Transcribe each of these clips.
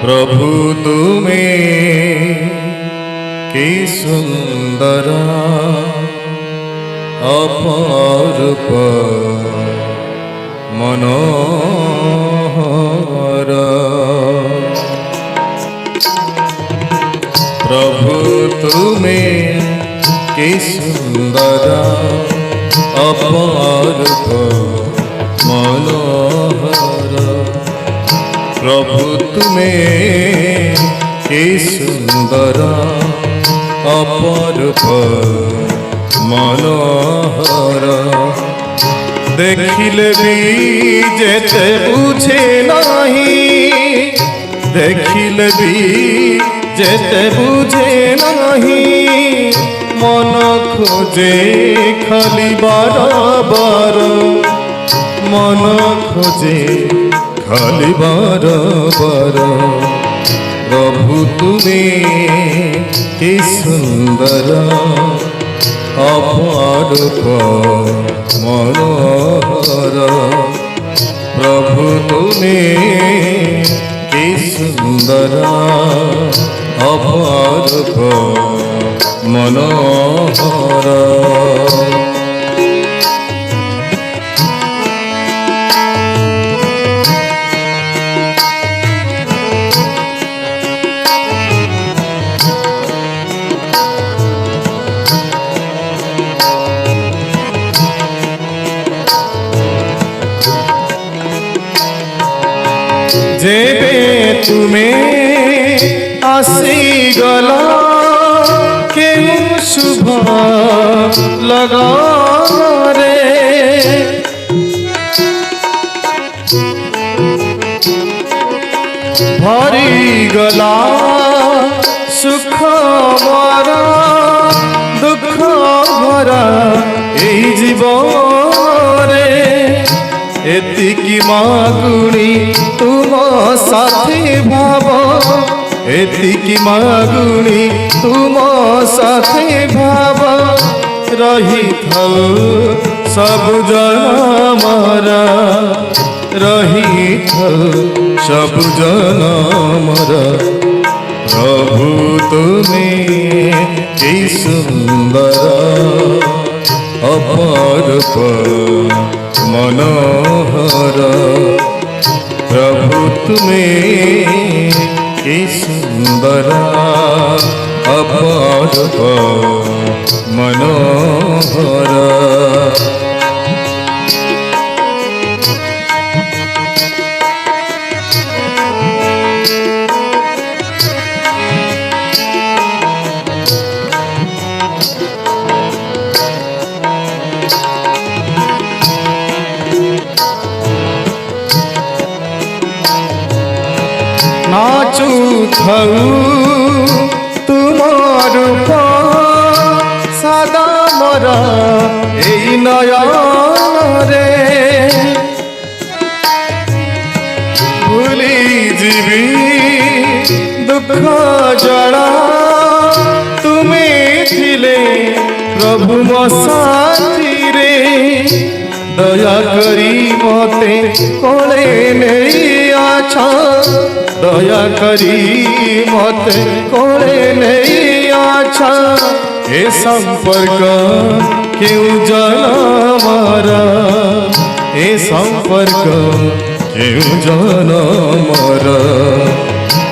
प्रभु तुम्हें की सुंदर अपरूप मनोहर। प्रभु तुम्हें की सुंदर अपरूप मनोहर। प्रभु तुम्हें की सुंदर अपरूप मनोहर। देखिले भी जेते बुझे नहीं, देखिले भी जेते बुझे नहीं, मन खोजे खाली बार बार, मन खोजे खाली बार बार। प्रभु तुम्हें की सुंदर अपरूप मनोहर। प्रभु तुम्हें की सुंदर अपरूप मनोहर। जेबे तुम्हें आसीगला केहू शुभ लगा रे। भरी गला सुख मरा दुख भरा এই জীবনে। एतिकी मागुणी तुम साथी भाव, एतिकी मागुणी तुम साथी भाव। रही थाओ सब जनमरा, रही थाओ सब जनमरा। प्रभु तुम्हें की सुंदर अपरूप मनोहर। प्रभु तुम्हें की सुंदर अपरूप मनोहर। नाचू थाऊ तुमार सदा मरा এই নয়নে। भूली जीवी दुख जड़ा तुमे थिले प्रभु मो साथी रे। दया करी मते कोले नहीं आछा, दया करी मते कोले नहीं आछा। ए संपर्क क्यों जनमरा, ए संपर्क क्यों जनमरा।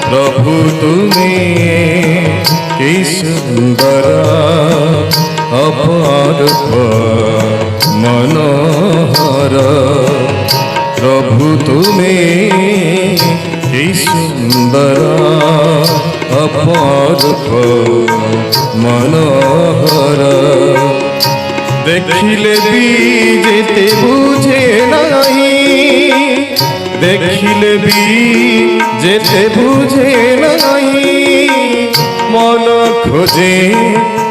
प्रभु तुम्हें की सुंदर अपरूप मनोहर। प्रभु तुम्हें की सुंदर অপরূপ মনোহর দেখিলে বি যেতে বুঝে নাই দেখিলে বি যেতে বুঝে নাই মন খোঁজে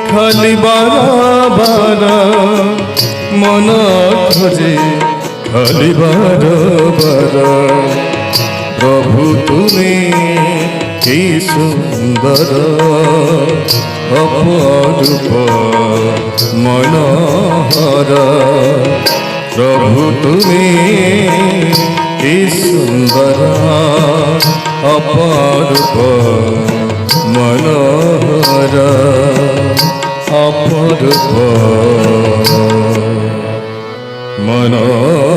খালি বারবার মন খোঁজে খালি বারবার প্রভু তুমি কি সুন্দর অপরূপ মনোহর প্রভু তুমি কি সুন্দর অপরূপ মনোহর অপরূপ মনোহর